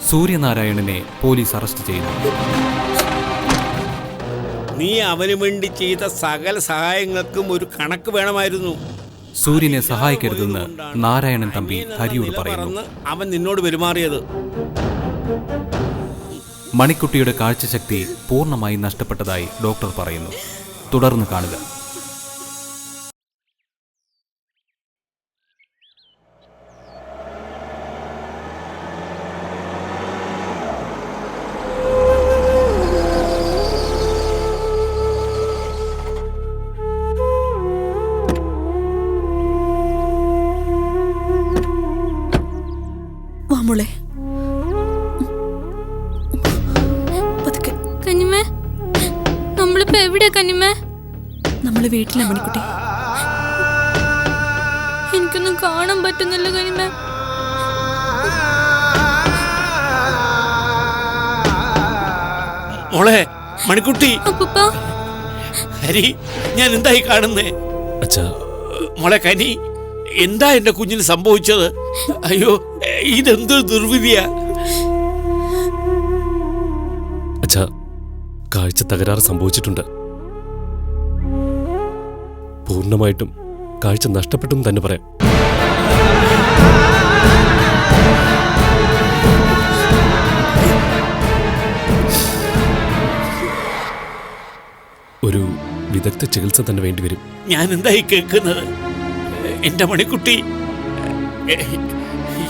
സൂര്യനാരായണനെ police arrest ചെയ്തു. നീ അവന് വേണ്ടി ചെയ്ത സകല സഹായങ്ങൾക്കും ഒരു കണക്ക് വേണമായിരുന്നു. സൂര്യനെ സഹായിക്കരുതെന്ന് നാരായണൻ തമ്പി ഹരിയോട് പറയുന്നു. അവൻ നിന്നോട് പെരുമാറിയത്. മണിക്കുട്ടിയുടെ കാഴ്ചശക്തി പൂർണ്ണമായി നഷ്ടപ്പെട്ടതായി ഡോക്ടർ പറയുന്നു. തുടർന്ന് കാണുക. കന്നിമേ, നമ്മളിപ്പോ എവിടെയാ കന്നിമേ? നമ്മള് വീട്ടിലാ മണിക്കുട്ടി. എനിക്കൊന്നും കാണാൻ പറ്റുന്നില്ല കന്നിമേ. മോളെ മണിക്കുട്ടി. അപ്പൂപ്പ, ഹരി, ഞാൻ എന്തായി കാണുന്നേ? മോളെ കനി, എന്താ എന്റെ കുഞ്ഞിന് സംഭവിച്ചത്? അയ്യോ, ഇതെന്തൊരു ദുർവിധിയാ. അച്ഛാ, കാഴ്ച തകരാറ് സംഭവിച്ചിട്ടുണ്ട്. പൂർണ്ണമായിട്ടും കാഴ്ച നഷ്ടപ്പെട്ടെന്ന് തന്നെ പറയാം. ഒരു വിദഗ്ധ ചികിത്സ തന്നെ വേണ്ടിവരും. ഞാൻ എന്തായി കേൾക്കുന്നത്? എന്റെ മണിക്കുട്ടി,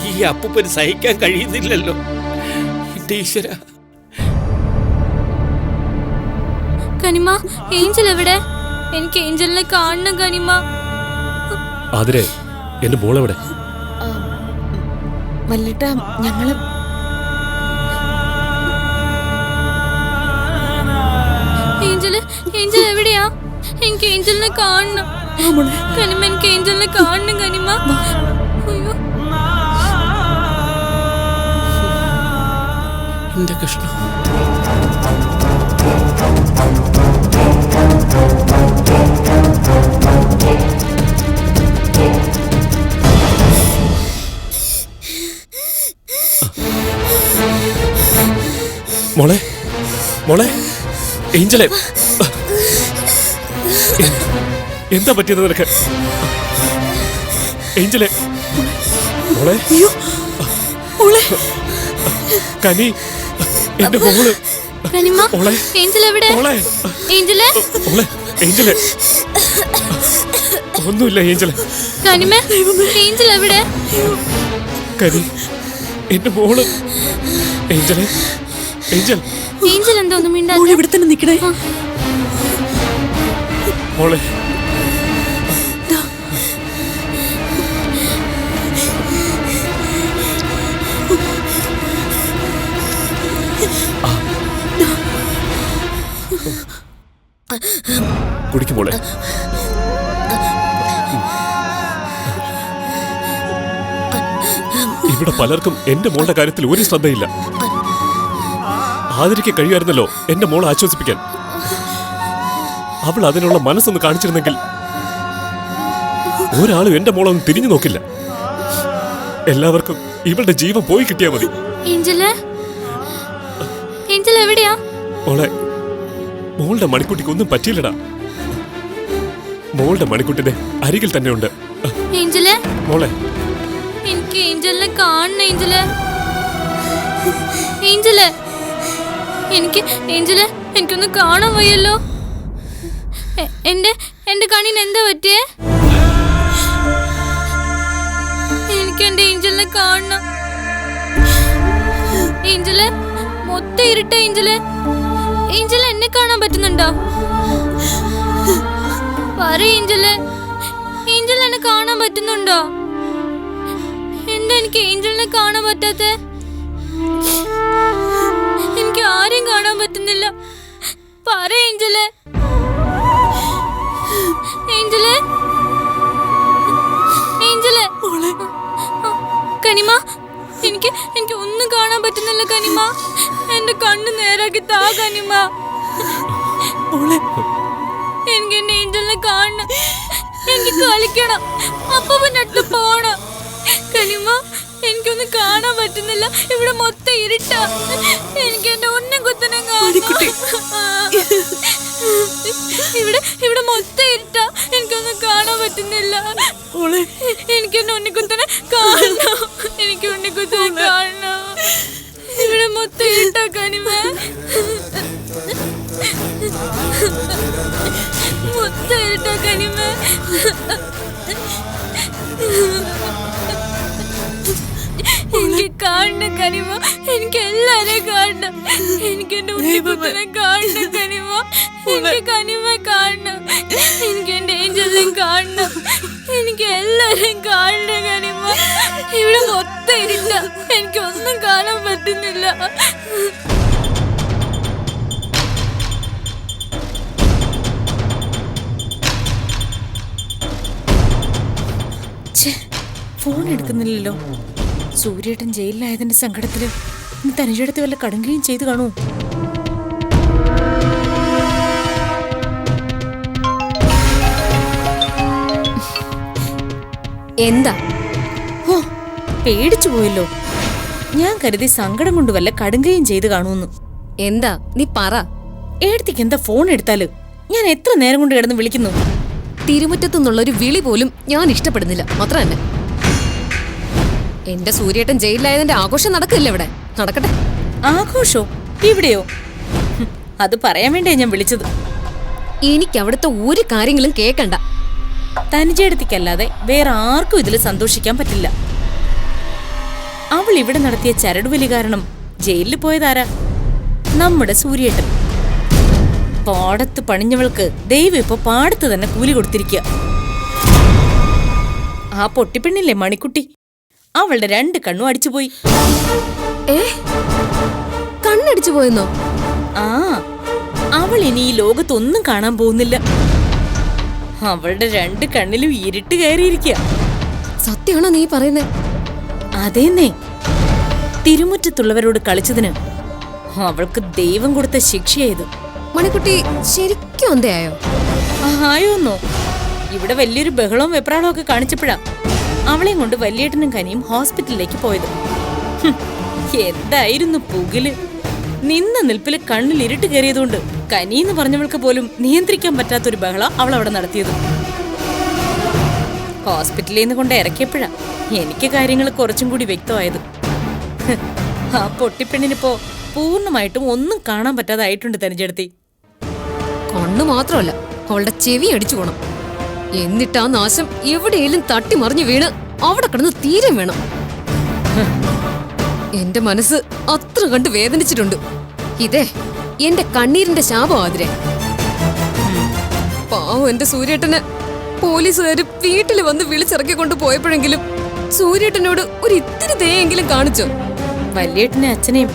ഈ അപ്പൂപ്പന് സഹിക്കാൻ കഴിയുന്നില്ലല്ലോ. എന്റെ ഈശ്വര. കനിമ, ഏഞ്ചൽ എവിടെ? എനിക്ക് ഏഞ്ചലിനെ കാണണം കനിമ. ആതിരെ, എന്റെ മോളെവിടെ? വല്ലിട്ട, ഞങ്ങള് ഏഞ്ചൽ എവിടെയാ? എനിക്ക് ഏഞ്ചലിനെ കാണണം കനിമ. എനിക്ക് ഏഞ്ചലിനെ കാണണം കനിമ. അയ്യോ, എന്റെ കൃഷ്ണ. മോളെ, മോളെ, ഏഞ്ചലെ, എന്താ പറ്റിയത് നിനക്ക്? ഏഞ്ചലെ, മോളെ, കനി, എന്റെ മോള്. കനിമ, ഏഞ്ചൽ എവിടെ? ഏഞ്ചലെ, മോളെ, ഏഞ്ചലെ, ഒന്നുമില്ല ഏഞ്ചലെ. കനിമ, ഏഞ്ചൽ എവിടെ? കനി, എന്റെ മോള്. ഏഞ്ചലെ, ഏഞ്ചൽ, ഏഞ്ചൽ എന്താ ഒന്നും മിണ്ടാതെ? ഇവിടെ തന്നെ നിക്കണേ. മോളെ, കുടിക്കും മോളെ. ഇവിടെ പലർക്കും എന്റെ മോളുടെ കാര്യത്തിൽ ഒരു ശ്രദ്ധയില്ല. ആതിരയ്ക്ക് കഴിയുമായിരുന്നല്ലോ എന്റെ മോളെ ആശ്വസിപ്പിക്കാൻ. അവൾ അതിനുള്ള മനസ്സൊന്ന് കാണിച്ചിരുന്നെങ്കിൽ ഒരാളും എന്റെ മോളൊന്നും തിരിഞ്ഞു നോക്കില്ല. എല്ലാവർക്കും ഇവളുടെ ജീവൻ പോയി കിട്ടിയാ മതി. ഏഞ്ചൽ എവിടെയാ? മോളെ, മോളുടെ മണിക്കുട്ടിക്ക് ഒന്നും പറ്റിയില്ലടാ. മോളുടെ മണിക്കുട്ടിന്റെ അരികിൽ തന്നെ ഉണ്ട്. ഏഞ്ചലെ, മോളെ, എനിക്ക് ഏഞ്ചലിനെ കാണണം. ഏഞ്ചലെ, ഏഞ്ചലെ, ഏഞ്ചലെ, എനിക്കൊന്ന് കാണാൻ വയ്യല്ലോ. എന്റെ കണ്ണിന് എന്താ പറ്റിയേ? എനിക്ക് എന്റെ ഏഞ്ചലിനെ കാണണം. ഏഞ്ചലെ, മൊത്തം ഇരുട്ട. ഏഞ്ചലെ, ഏഞ്ചലെ, എന്നെ കാണാൻ പറ്റുന്നുണ്ടോ? പറ ഏഞ്ചലെ, ഏഞ്ചൽ എന്നെ കാണാൻ പറ്റുന്നുണ്ടോ? എന്താ എനിക്ക് ഏഞ്ചലിനെ കാണാൻ പറ്റാത്തെ? എനിക്ക് ആരെയും കാണാൻ പറ്റുന്നില്ല. പറ ഏഞ്ചലെ, ഏഞ്ചലെ, ഏഞ്ചലെ. കനിമ, എനിക്ക് ഒന്നും കാണാൻ പറ്റുന്നില്ല കനിമ. എന്റെ കണ്ണ് നേരാക്കി താ കനിമ. എനിക്ക് എന്റെ ഏഞ്ചലിനെ കാണണം. എനിക്ക് കളിക്കണം. അപ്പൂപ്പൻ്റെ അടുത്ത് പോണം. കനിമ, എനിക്കൊന്നും കാണാൻ പറ്റുന്നില്ല. ഇവിടെ മൊത്തം ഇരുട്ടാ. എനിക്ക് എന്റെ ഉന്നം കുത്തനെ ഇവിടെ മൊത്തം ഇരുട്ടാ. എനിക്കൊന്നും കാണാൻ പറ്റുന്നില്ല. എനിക്ക് എന്റെ ഉണ്ണിക്കുത്തനെ കാണണം. എനിക്ക് ഉണ്ണിക്കുത്തനെ കാണണം. ഇവിടെ മൊത്തം ഇരുട്ടാ കനിമേ. മൊത്തം ഇരുട്ടാ കനിമേ. എനിക്ക് കാണണം കനിമ. എനിക്ക് എല്ലാരെയും കാണണം. എനിക്ക് എന്റെ ഉണ്ണിക്കുത്തനെ കാണണം കനിമ. എനിക്ക് കനിമ കാണണം. എനിക്ക് എന്റെ ഏഞ്ചലിനെയും കാണണം. എനിക്ക് എല്ലാരെയും കാണണം കനിമ. ഇവിടെ മൊത്തം ഇരുട്ട. എനിക്കൊന്നും കാണാൻ പറ്റുന്നില്ല. ഫോൺ എടുക്കുന്നില്ലല്ലോ. സൂര്യേട്ടൻ ജയിലിലായതിന്റെ സങ്കടത്തില് തനുജേടത്തി വല്ല കടുങ്ങുകയും ചെയ്തു കാണൂ. എന്താ? ഓ, പേടിച്ചു പോയല്ലോ. ഞാൻ കരുതി സങ്കടം കൊണ്ട് വല്ല കടുങ്ങുകയും ചെയ്തു കാണൂന്ന്. എന്താ നീ പറ. ഏടത്തിക്ക് എന്താ ഫോൺ എടുത്താല്? ഞാൻ എത്ര നേരം കൊണ്ട് കിടന്ന് വിളിക്കുന്നു. തിരുമുറ്റത്തുനിന്നുള്ള ഒരു വിളി പോലും ഞാൻ ഇഷ്ടപ്പെടുന്നില്ല. മാത്രം തന്നെ എന്റെ സൂര്യേട്ടൻ ജയിലിലായതിന്റെ ആഘോഷം നടക്കില്ല ഇവിടെ. നടക്കട്ടെ. ആഘോഷോ? ഇവിടെയോ? അത് പറയാൻ വേണ്ടിയാ ഞാൻ വിളിച്ചത്. എനിക്ക് അവിടുത്തെ ഒരു കാര്യങ്ങളും കേക്കണ്ട. തനുജേടത്തിക്കല്ലാതെ വേറെ ആർക്കും ഇതിൽ സന്തോഷിക്കാൻ പറ്റില്ല. അവൾ ഇവിടെ നടത്തിയ ചരടുവലി കാരണം ജയിലിൽ പോയതാരാ? നമ്മുടെ സൂര്യേട്ടൻ. പാടത്ത് പണിഞ്ഞവൾക്ക് ദൈവം ഇപ്പൊ പാടത്ത് തന്നെ കൂലി കൊടുത്തിരിക്കുക. ആ പൊട്ടിപ്പെണ്ണില്ലേ മണിക്കുട്ടി, അവളുടെ 2 കണ്ണും അടിച്ചുപോയി. കണ്ണടിച്ചു പോയെന്നോ? ആ, അവൾ ഇനി ഈ ലോകത്തൊന്നും കാണാൻ പോകുന്നില്ല. അവളുടെ 2 കണ്ണിലും ഇരുട്ട് കയറിയിരിക്കുക. സത്യമാണോ നീ പറയുന്നേ? അതേന്നേ. തിരുമുറ്റത്തുള്ളവരോട് കളിച്ചതിന് അവൾക്ക് ദൈവം കൊടുത്ത ശിക്ഷയായത്. മണിക്കുട്ടി ശരിക്കും അന്തയായോ? ആയോന്നോ? ഇവിടെ വലിയൊരു ബഹളവും വെപ്രാളവും ഒക്കെ കാണിച്ചപ്പോഴാ അവളെയും കൊണ്ട് വല്യേട്ടനും കനിയും ഹോസ്പിറ്റലിലേക്ക് പോയത്. എന്തായിരുന്നു പുകില്! നിന്ന നിൽപ്പില് കണ്ണിൽ ഇരുട്ട് കയറിയതുകൊണ്ട് കനിയെന്ന് പറഞ്ഞവൾക്ക് പോലും നിയന്ത്രിക്കാൻ പറ്റാത്തൊരു ബഹള അവൾ അവിടെ നടത്തിയത്. ഹോസ്പിറ്റലിൽ നിന്ന് കൊണ്ട് ഇറക്കിയപ്പോഴാ എനിക്ക് കാര്യങ്ങൾ കുറച്ചും കൂടി വ്യക്തമായത്. ആ പൊട്ടിപ്പെണ്ണിനിപ്പോ പൂർണ്ണമായിട്ടും ഒന്നും കാണാൻ പറ്റാതായിട്ടുണ്ട് തനുജേടത്തി. കണ്ണു മാത്രമല്ല, അവളുടെ ചെവി അടിച്ചു പോണം. എന്നിട്ടാ നാശം എവിടെയെങ്കിലും തട്ടിമറിഞ്ഞു വീണ് അവിടെ കിടന്ന് തീരെ വേണം. എന്റെ മനസ്സ് അത്ര കണ്ട് വേദനിച്ചിട്ടുണ്ട്. ഇതേ എന്റെ കണ്ണീരിന്റെ ശാപമാതിരെ. പാവം എന്റെ സൂര്യേട്ടന് പോലീസുകാര് വീട്ടിൽ വന്ന് വിളിച്ചിറക്കിക്കൊണ്ട് പോയപ്പോഴെങ്കിലും സൂര്യേട്ടനോട് ഒരു ഇത്തിരി ദയെങ്കിലും കാണിച്ചോ? വല്യേട്ടനെ അച്ഛനെയും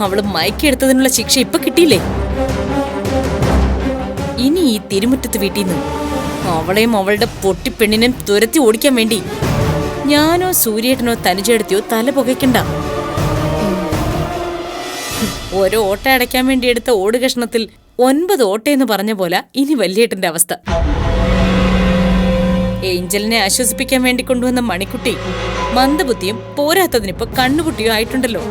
അവള് മയക്കെടുത്തതിനുള്ള ശിക്ഷ ഇപ്പൊ കിട്ടിയില്ലേ? ഇനി ഈ തിരുമുറ്റത്ത് വീട്ടിൽ നിന്ന് അവളെയും അവളുടെ പൊട്ടിപ്പെണ്ണിനെയും തുരത്തി ഓടിക്കാൻ വേണ്ടി ഞാനോ സൂര്യേട്ടനോ തനുജേടത്തിയോ തല പുകയ്ക്കണ്ട. ഓരോ ഓട്ട അടയ്ക്കാൻ വേണ്ടി എടുത്ത ഓട് കഷ്ണത്തിൽ 9 ഓട്ടയെന്ന് പറഞ്ഞ പോലെ ഇനി വല്യേട്ടന്റെ അവസ്ഥ. ഏഞ്ചലിനെ ആശ്വസിപ്പിക്കാൻ വേണ്ടി കൊണ്ടുവന്ന മണിക്കുട്ടി മന്ദബുദ്ധിയും പോരാത്തതിനിപ്പോ കണ്ണുകുട്ടിയോ ആയിട്ടുണ്ടല്ലോ.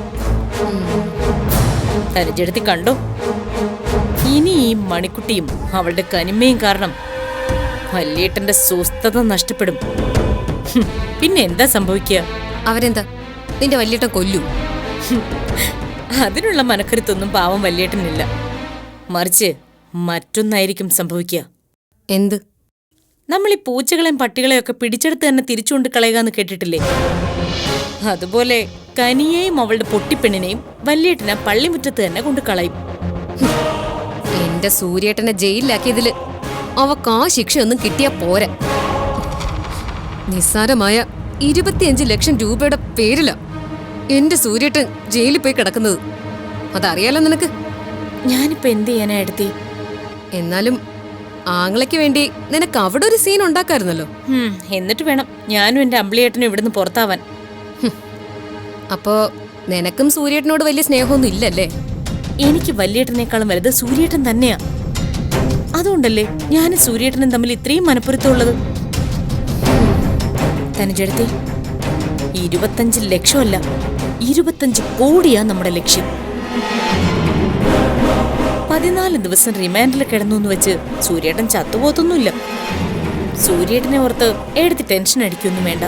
തനുജേടത്തി കണ്ടോ? ഇനി ഈ മണിക്കുട്ടിയും അവളുടെ കനിമയും കാരണം വല്യേട്ടന്റെ സ്വസ്ഥത നഷ്ടപ്പെടും. പിന്നെ എന്താ സംഭവിക്കുക? അവരെന്താ നിന്റെ വല്യേട്ടൻ കൊല്ലു? അതിനുള്ള മനക്കരുത്തൊന്നും പാവം വല്യേട്ടനില്ല. മറിച്ച് മറ്റൊന്നായിരിക്കും സംഭവിക്കുക. എന്ത്? നമ്മൾ ഈ പൂച്ചകളെയും പട്ടികളെയും ഒക്കെ പിടിച്ചെടുത്ത് തന്നെ തിരിച്ചുകൊണ്ട് കളയുക കേട്ടിട്ടില്ലേ? അതുപോലെ കനിയെയും അവളുടെ പൊട്ടിപ്പെണ്ണിനെയും വല്യേട്ടനെ പള്ളിമുറ്റത്ത് തന്നെ കൊണ്ട് കളയും. എന്റെ സൂര്യേട്ടനെ ജയിലിലാക്കിയതില് അവക്ക് ആ ശിക്ഷയൊന്നും കിട്ടിയാ പോരാ. നിസ്സാരമായ 25 ലക്ഷം രൂപയുടെ പേരില എന്റെ സൂര്യേട്ടൻ ജയിലിൽ പോയി കിടക്കുന്നത്. അതറിയാലോ നിനക്ക്. ഞാനിപ്പോ എന്ത് ചെയ്യാനാ എടുത്തി? എന്നാലും ആങ്ങളയ്ക്ക് വേണ്ടി നിനക്ക് അവിടെ ഒരു സീൻ ഉണ്ടാക്കായിരുന്നല്ലോ. എന്നിട്ട് വേണം ഞാനും എന്റെ അമ്പിളിയേട്ടനും ഇവിടുന്ന് പുറത്താവാൻ. അപ്പോ നിനക്കും സൂര്യേട്ടനോട് വലിയ സ്നേഹമൊന്നും ഇല്ലല്ലേ? എനിക്ക് വല്യേട്ടനേക്കാളും വലുത് സൂര്യേട്ടൻ തന്നെയാ. അതുകൊണ്ടല്ലേ ഞാനും സൂര്യേട്ടനും തമ്മിൽ ഇത്രയും മനപ്പുറത്തുള്ളത്. തനുജേടത്തി, ഈ 25 ലക്ഷമല്ല, 25 കോടിയാ നമ്മുടെ ലക്ഷ്യം. 14 ദിവസം റിമാൻഡിൽ കിടന്നു എന്ന് വെച്ച് സൂര്യേട്ടൻ ചത്തുപോത്തൊന്നുമില്ല. സൂര്യേട്ടനെ ഓർത്ത് എടുത്ത് ടെൻഷൻ അടിക്കൊന്നും വേണ്ട.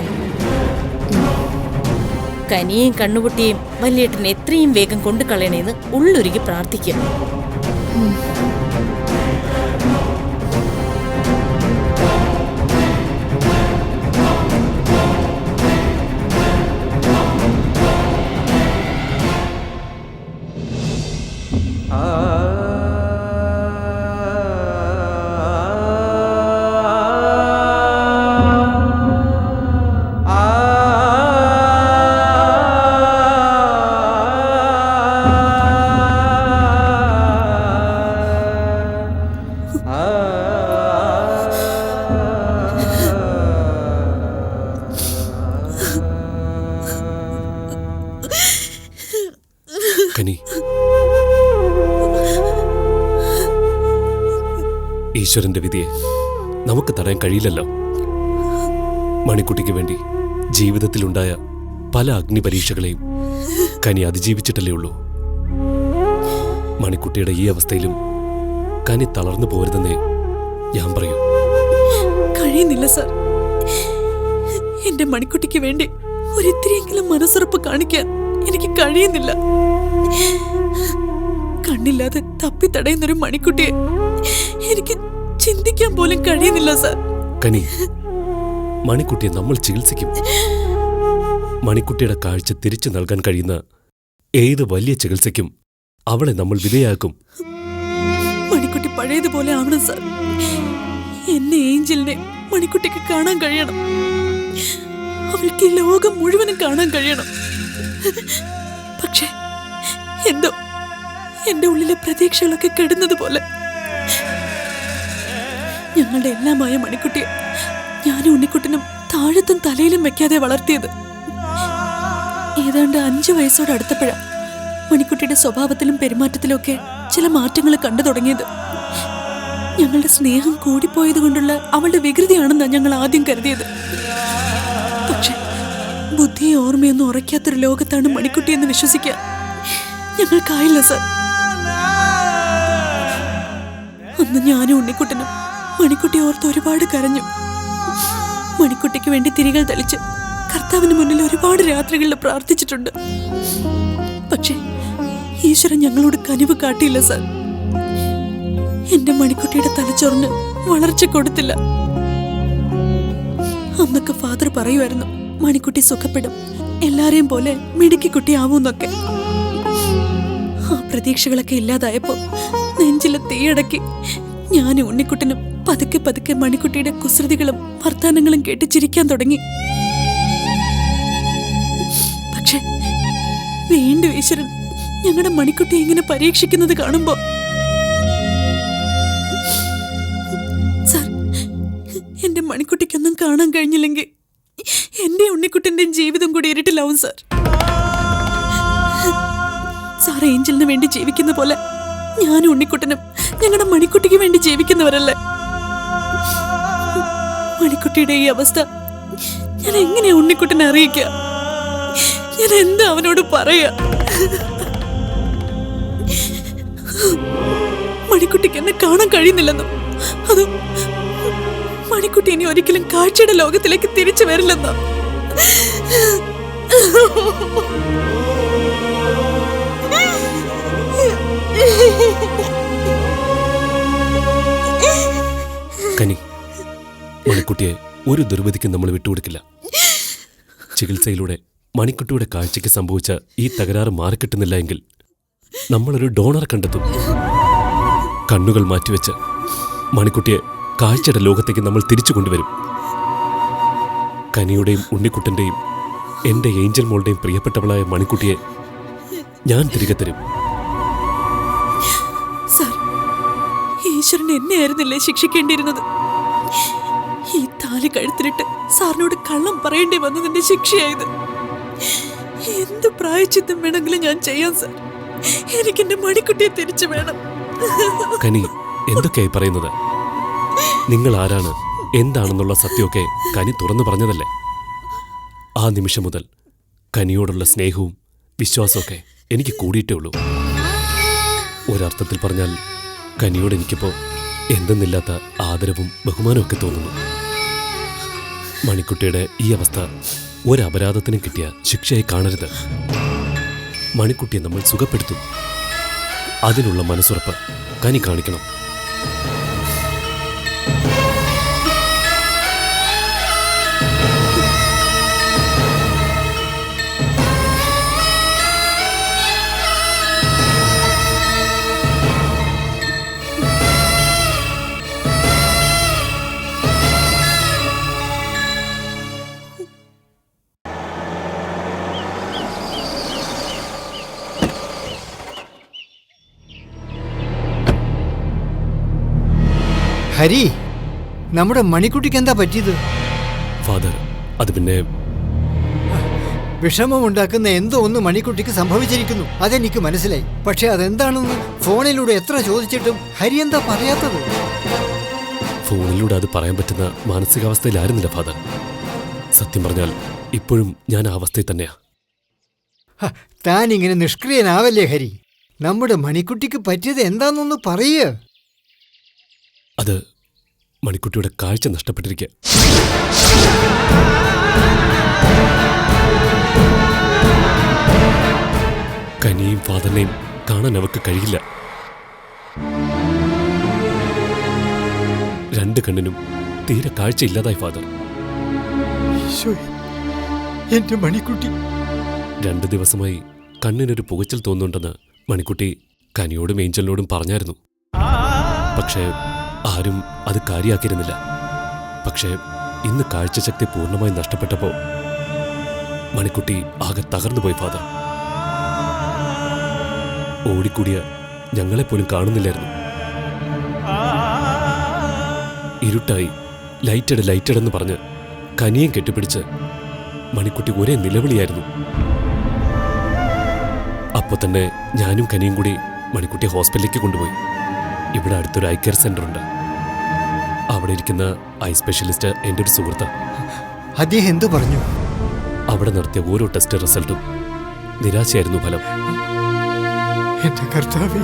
കനിയെയും കണ്ണുപൊട്ടിയെയും വല്യേട്ടൻ എത്രയും വേഗം കൊണ്ടു കളയണേന്ന് ഉള്ളൊരുക്കി പ്രാർത്ഥിക്കുക. കനി, ഈശ്വരന്റെ വിധിയെ നമുക്ക് തടയാൻ കഴിയില്ലല്ലോ. മണിക്കുട്ടിക്ക് വേണ്ടി ജീവിതത്തിലുണ്ടായ പല അഗ്നിപരീക്ഷകളെയും കനി അതിജീവിച്ചിട്ടല്ലേ ഉള്ളൂ. മണിക്കുട്ടിയുടെ ഈ അവസ്ഥയിലും കനി തളർന്നു പോരുതെന്നേ ഞാൻ പറയൂ. കഴിയുന്നില്ല സർ. എന്റെ മണിക്കുട്ടിക്ക് വേണ്ടി ഒരിത്തിരിയെങ്കിലും മനസ്സുറപ്പ് കാണിക്കാൻ എനിക്ക് കഴിയുന്നില്ല. കണ്ണില്ലാതെ തപ്പിത്തടയുന്നൊരു മണിക്കുട്ടിയെ എനിക്ക് ചിന്തിക്കാൻ പോലും കഴിയുന്നില്ല സർ. കനി, മണിക്കുട്ടിയെ നമ്മൾ ചികിത്സിക്കും. മണിക്കുട്ടിയുടെ കാഴ്ച തിരിച്ചു നൽകാൻ കഴിയുന്ന ഏത് വലിയ ചികിത്സയ്ക്കും അവളെ നമ്മൾ വിധേയാക്കും. മണിക്കുട്ടി പഴയതുപോലെ ആവണം സർ. എന്നെ ഏഞ്ചലിനെ മണിക്കുട്ടിക്ക് കാണാൻ കഴിയണം. അവൾക്ക് ഈ ലോകം മുഴുവനും കാണാൻ കഴിയണം. പക്ഷേ എന്തോ എന്റെ ഉള്ളിലെ പ്രതീക്ഷകളൊക്കെ കെടുന്നത് പോലെ. ഞങ്ങളുടെ എല്ലാമായ മണിക്കുട്ടിയെ ഞാനും ഉണ്ണിക്കുട്ടനും താഴത്തും തലയിലും വെക്കാതെ വളർത്തിയത്. ഏതാണ്ട് 5 വയസ്സോട് അടുത്തപ്പോഴാ മണിക്കുട്ടിയുടെ സ്വഭാവത്തിലും പെരുമാറ്റത്തിലും ഒക്കെ ചില മാറ്റങ്ങൾ കണ്ടു തുടങ്ങിയത്. ഞങ്ങളുടെ സ്നേഹം കൂടിപ്പോയത് കൊണ്ടുള്ള അവളുടെ വികൃതിയാണെന്നാണ് ഞങ്ങൾ ആദ്യം കരുതിയത്. പക്ഷെ ബുദ്ധിയെ ഓർമ്മയൊന്നും ഉറയ്ക്കാത്തൊരു ലോകത്താണ് മണിക്കുട്ടി എന്ന് വിശ്വസിക്കാൻ ഞങ്ങൾക്കായില്ല സർ. അന്ന് ഞാനും ഉണ്ണിക്കുട്ടനും മണിക്കുട്ടി ഓർത്ത് ഒരുപാട് കരഞ്ഞു. മണിക്കുട്ടിക്ക് വേണ്ടി തിരികൾ തെളിച്ച് കർത്താവിന് മുന്നിൽ ഒരുപാട് രാത്രികളിൽ പ്രാർത്ഥിച്ചിട്ടുണ്ട്. പക്ഷേ ഈശ്വരൻ ഞങ്ങളോട് കനിവ് കാട്ടിയില്ല സർ. എന്റെ മണിക്കുട്ടിയുടെ തലച്ചോറിന് വളർച്ച കൊടുത്തില്ല. അന്നൊക്കെ ഫാദർ പറയുമായിരുന്നു, മണിക്കുട്ടി സുഖപ്പെടും, എല്ലാരെയും പോലെ മിടുക്കിക്കുട്ടി ആവൂന്നൊക്കെ. ആ പ്രതീക്ഷകളൊക്കെ ഇല്ലാതായപ്പോ നെഞ്ചിലെ തീയടക്കി ഞാനും ഉണ്ണിക്കുട്ടനും പതുക്കെ പതുക്കെ മണിക്കുട്ടിയുടെ കുസൃതികളും വർത്താനങ്ങളും കേട്ട് ചിരിക്കാൻ തുടങ്ങി. പക്ഷെ വീണ്ടും ഈശ്വരൻ ഞങ്ങളുടെ മണിക്കുട്ടി ഇങ്ങനെ പരീക്ഷിക്കുന്നത് കാണുമ്പോ സാർ, എന്റെ മണിക്കുട്ടിക്കൊന്നും കാണാൻ കഴിഞ്ഞില്ലെങ്കിൽ എന്റെ ഉണ്ണിക്കുട്ടന്റെയും ജീവിതം കൂടി ഇരുട്ടിലാവും സാർ. സാർ ഏഞ്ചലിന് വേണ്ടി ജീവിക്കുന്ന പോലെ ഞാനും ഉണ്ണിക്കുട്ടനും ഞങ്ങളുടെ മണിക്കുട്ടിക്ക് വേണ്ടി ജീവിക്കുന്നവരല്ലേ. മണിക്കുട്ടിയുടെ ഈ അവസ്ഥ ഞാൻ എങ്ങനെയാ ഉണ്ണിക്കുട്ടനെ അറിയിക്കുക? ഞാൻ എന്താ അവനോട് പറയാ? മണിക്കുട്ടിക്ക് എന്നെ കാണാൻ കഴിയുന്നില്ലെന്നും അതോ മണിക്കുട്ടി ഇനി ഒരിക്കലും കാഴ്ചയുടെ ലോകത്തിലേക്ക് തിരിച്ചു വരില്ലെന്നോ? കനി, മണിക്കുട്ടിയെ ഒരു ദുർവിധിക്കും നമ്മൾ വിട്ടുകൊടുക്കില്ല. ചികിത്സയിലൂടെ മണിക്കുട്ടിയുടെ കാഴ്ചയ്ക്ക് സംഭവിച്ച ഈ തകരാറ് മാറിക്കിട്ടുന്നില്ല എങ്കിൽ നമ്മളൊരു ഡോണറെ കണ്ടെത്തും. കണ്ണുകൾ മാറ്റിവെച്ച് മണിക്കുട്ടിയെ കാഴ്ചയുടെ ലോകത്തേക്ക് നമ്മൾ തിരിച്ചു കൊണ്ടുവരും. കനിയുടെയും ഉണ്ണിക്കുട്ടന്റെയും എന്റെ ഏഞ്ചൽ മോളുടെയും പ്രിയപ്പെട്ടവളായ മണിക്കുട്ടിയെ ഞാൻ തിരികെ തരും. സാർ, ഈശ്വരൻ എന്നെ ആയിരുന്നില്ലേ ശിക്ഷിക്കേണ്ടിയിരുന്നത്? ഈ താലി കഴുത്തിലിട്ട് സാറിനോട് കള്ളം പറയേണ്ടി വന്നതിന്റെ ശിക്ഷയായത്. എന്ത് പ്രായച്ചിത്തം വേണമെങ്കിലും ഞാൻ ചെയ്യാം സാർ. എനിക്കെന്റെ മണിക്കുട്ടിയെ തിരിച്ചു വേണം. കനി, എന്തൊക്കെയായി പറയുന്നത്? നിങ്ങൾ ആരാണ്, എന്താണെന്നുള്ള സത്യമൊക്കെ കനി തുറന്നു പറഞ്ഞതല്ലേ? ആ നിമിഷം മുതൽ കനിയോടുള്ള സ്നേഹവും വിശ്വാസമൊക്കെ എനിക്ക് കൂടിയിട്ടേ ഉള്ളൂ. ഒരർത്ഥത്തിൽ പറഞ്ഞാൽ കനിയോട് എനിക്കിപ്പോൾ എന്തെന്നില്ലാത്ത ആദരവും ബഹുമാനവും ഒക്കെ തോന്നുന്നു. മണിക്കുട്ടിയുടെ ഈ അവസ്ഥ ഒരപരാധത്തിനും കിട്ടിയ ശിക്ഷയായി കാണരുത്. മണിക്കുട്ടിയെ നമ്മൾ സുഖപ്പെടുത്തും. അതിനുള്ള മനസ്സുറപ്പ് കനി കാണിക്കണം. ഹരി, നമ്മുടെ മണിക്കുട്ടിക്ക് എന്താ പറ്റിയത്? ഫാദർ, അത് പിന്നെ വിഷമമുണ്ടാക്കുന്ന എന്തോ ഒന്ന് മണിക്കുട്ടിക്ക് സംഭവിച്ചിരിക്കുന്നു. അതെനിക്ക് മനസ്സിലായി. പക്ഷെ അതെന്താണെന്ന് ഫോണിലൂടെ എത്ര ചോദിച്ചിട്ടും ഹരി എന്താ പറയാത്തത്? ഫോണിലൂടെ അത് പറയാൻ പറ്റുന്ന മാനസികാവസ്ഥയിലായിരുന്നില്ല ഫാദർ. സത്യം പറഞ്ഞാൽ ഇപ്പോഴും ഞാൻ ആ അവസ്ഥയിൽ തന്നെയാ. താൻ ഇങ്ങനെ നിഷ്ക്രിയനാവല്ലേ ഹരി. നമ്മുടെ മണിക്കുട്ടിക്ക് പറ്റിയത് എന്താണെന്നൊന്ന് പറയുക. അത് മണിക്കുട്ടിയുടെ കാഴ്ച നഷ്ടപ്പെട്ടിരിക്കുക. കനിയും ഫാദറിനെയും കാണാൻ അവർക്ക് കഴിയില്ല. രണ്ട് കണ്ണിനും തീരെ കാഴ്ചയില്ലാതായി ഫാദർ. എന്റെ മണിക്കുട്ടി 2 ദിവസമായി കണ്ണിനൊരു പുകച്ചിൽ തോന്നുന്നുണ്ടെന്ന് മണിക്കുട്ടി കനിയോടും ഏഞ്ചലിനോടും പറഞ്ഞായിരുന്നു. പക്ഷേ ആരും അത് കാര്യമാക്കിയിരുന്നില്ല. പക്ഷേ ഇന്ന് കാഴ്ചശക്തി പൂർണ്ണമായി നഷ്ടപ്പെട്ടപ്പോൾ മണിക്കുട്ടി ആകെ തകർന്നുപോയി ഫാദർ. ഓടിക്കൂടിയ ഞങ്ങളെപ്പോലും കാണുന്നില്ലായിരുന്നു. ഇരുട്ടായി, ലൈറ്റഡ് പറഞ്ഞ് കനിയും കെട്ടിപ്പിടിച്ച് മണിക്കുട്ടി ഒരേ നിലവിളിയായിരുന്നു. അപ്പോൾ തന്നെ ഞാനും കനിയും കൂടി മണിക്കുട്ടിയെ ഹോസ്പിറ്റലിലേക്ക് കൊണ്ടുപോയി. ഇവിടെ അടുത്തൊരു ഐ കെയർ സെന്റർ ഉണ്ട്. അവിടെ ഇരിക്കുന്ന ഐ സ്പെഷ്യലിസ്റ്റ് എൻ്റെ ഒരു സുഹൃത്ത്. അദ്ദേഹം എന്തു പറഞ്ഞു? അവിടെ നടത്തിയ ഓരോ ടെസ്റ്റ് റിസൾട്ടും നിരാശയായിരുന്നു ഫലം. എന്റെ കർത്താവേ,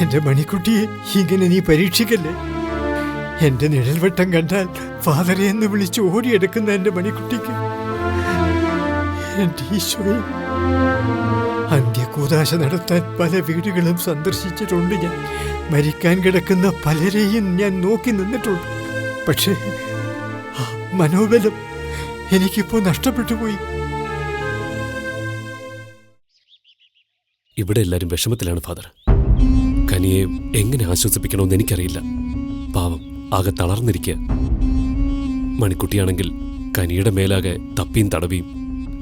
എന്റെ മണിക്കുട്ടിയെ ഇങ്ങനെ നീ പരീക്ഷിക്കല്ലേ. എന്റെ നിഴൽവട്ടം കണ്ടാൽ ഫാദറെ എന്ന് വിളിച്ച് ഓടിയെടുക്കുന്ന എന്റെ മണിക്കുട്ടിക്ക് എന്റെ ഈശോയെ, അന്ത്യകൂദാശ നടത്താൻ പല വീടുകളും സന്ദർശിച്ചിട്ടുണ്ട് ഞാൻ. മരിക്കാൻ കിടക്കുന്ന പലരെയും ഞാൻ നോക്കി നിന്നിട്ടുണ്ട്. പക്ഷേ മനോബലം എനിക്കിപ്പോ നഷ്ടപ്പെട്ടു പോയി. ഇവിടെ എല്ലാവരും വിഷമത്തിലാണ് ഫാദർ. കനിയെ എങ്ങനെ ആശ്വസിപ്പിക്കണമെന്ന് എനിക്കറിയില്ല. പാവം ആകെ തളർന്നിരിക്കുക. മണിക്കുട്ടിയാണെങ്കിൽ കനിയുടെ മേലാകെ തപ്പിയും തടവിയും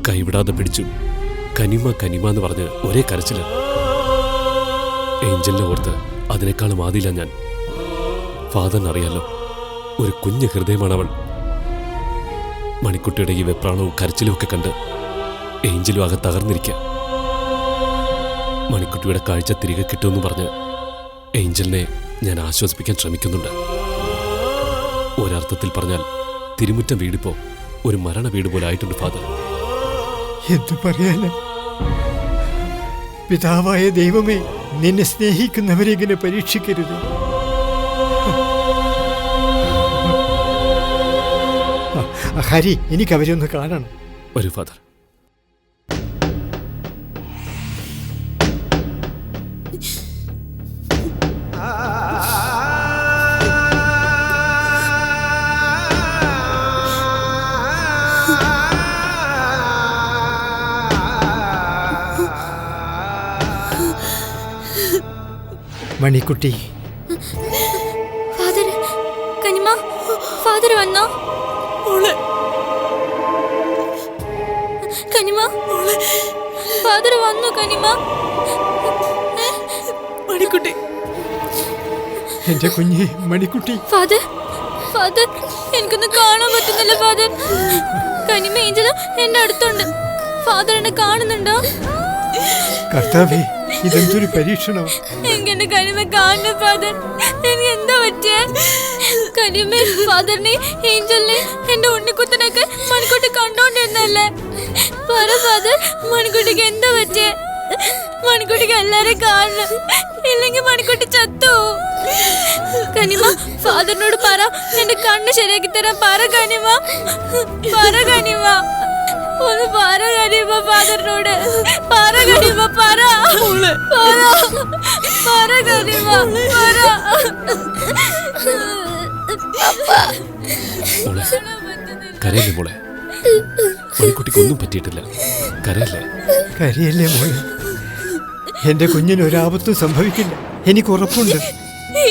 കൈവിടാതെ പിടിച്ചു കനിമ എന്ന് പറഞ്ഞ് ഒരേ കരച്ചില്. ഏഞ്ചലിനെ ഓർത്ത് അതിനേക്കാളും ആദില്ല ഞാൻ. ഫാദറിനറിയാലോ, ഒരു കുഞ്ഞു ഹൃദയമാണവൾ. മണിക്കുട്ടിയുടെ ഈ വെപ്രാണവും കരച്ചിലും ഒക്കെ കണ്ട് ഏഞ്ചലും ആകെ തകർന്നിരിക്കുക. മണിക്കുട്ടിയുടെ കാഴ്ച തിരികെ കിട്ടുമെന്ന് പറഞ്ഞ് ഏഞ്ചലിനെ ഞാൻ ആശ്വസിപ്പിക്കാൻ ശ്രമിക്കുന്നുണ്ട്. ഒരർത്ഥത്തിൽ പറഞ്ഞാൽ തിരുമുറ്റം വീടിപ്പോ ഒരു മരണ വീട് പോലെ ആയിട്ടുണ്ട് ഫാദർ. എന്തു പറയാന്? പിതാവായ ദൈവമേ, നിന്നെ സ്നേഹിക്കുന്നവരെ ഇങ്ങനെ പരീക്ഷിക്കരുത്. ഹരി, എനിക്ക് അവരെ ഒന്ന് കാണണം. വരൂ ഫാദർ. മണിക്കുട്ടി, ഫാദർ, കനിമ, ഫാദർ വന്നോ? കനിമ, ഫാദർ വന്നു. കനിമ, മണിക്കുട്ടി, എന്റെ കുഞ്ഞെ മണിക്കുട്ടി. ഫാദർ, ഫാദർ, എനിക്കൊന്നും കാണാൻ പറ്റുന്നില്ല ഫാദർ. കനിമ ഏഞ്ചലും എന്റെ അടുത്തുണ്ട്. ഫാദർ എന്നെ കാണുന്നുണ്ടോ? കർത്താവേ, ഇതെന്തൊരു പരീക്ഷണം. എനിക്ക് എന്റെ കനിമ കാണണം ഫാദർ. എനിക്ക് എന്താ പറ്റിയേ? കനിമ ഫാദറിനെ ഏഞ്ചലിനെ എന്റെ ഉണ്ണിക്കുത്തനൊക്കെ മണിക്കുട്ടി കണ്ടോണ്ടിരുന്നല്ലേ? പറ ഫാദർ, മണിക്കുട്ടിക്ക് എന്താ പറ്റിയേ? മണിക്കുട്ടിക്ക് എല്ലാരെയും കാണണം, ഇല്ലെങ്കിൽ മണിക്കുട്ടി ചത്തു. കനിമ ഫാദറിനോട് പറ, എന്റെ കണ്ണ് ശരിയാക്കി തരാൻ പറ കനിമ. പറ കനിമ, ഒന്ന് പറ കനിമ ഫാദറിനോട്. പറ കനിമ, പറ പറ കനിമ, പറ. മോളെ, കരയല്ലേ മോളെ? മണിക്കുട്ടിക്ക് ഒന്നും പറ്റിയിട്ടില്ല, കരയല്ലേ? കരയല്ലേ മോളെ, എന്റെ കുഞ്ഞിന് ഒരാപത്തും സംഭവിക്കില്ല, എനിക്ക് ഉറപ്പുണ്ട്.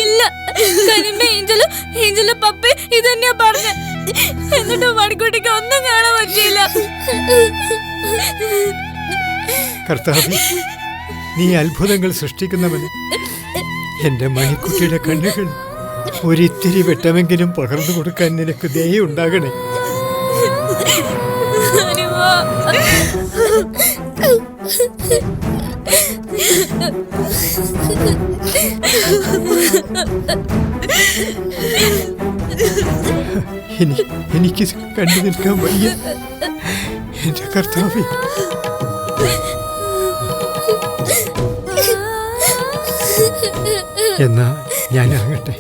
ഇല്ല, കനിമ ഏഞ്ചല് പപ്പ ഇത് തന്നെയാ പറഞ്ഞ. എന്നിട്ട് മണിക്കുട്ടിക്ക് ഒന്നും കാണാൻ പറ്റിയില്ല. കർത്താവേ, നീ അത്ഭുതങ്ങൾ സൃഷ്ടിക്കുന്നവന് എന്റെ മണിക്കുട്ടിയുടെ കണ്ണുകൾ ഒരിത്തിരി വെട്ടമെങ്കിലും പകർന്നു കൊടുക്കാൻ നിനക്ക് ദയുണ്ടാകണേ. എനിക്ക് കണ്ടു നിൽക്കാൻ വയ്യ എന്റെ കർത്താവേ. എന്നാ ഞാൻ ഇറങ്ങട്ടെ.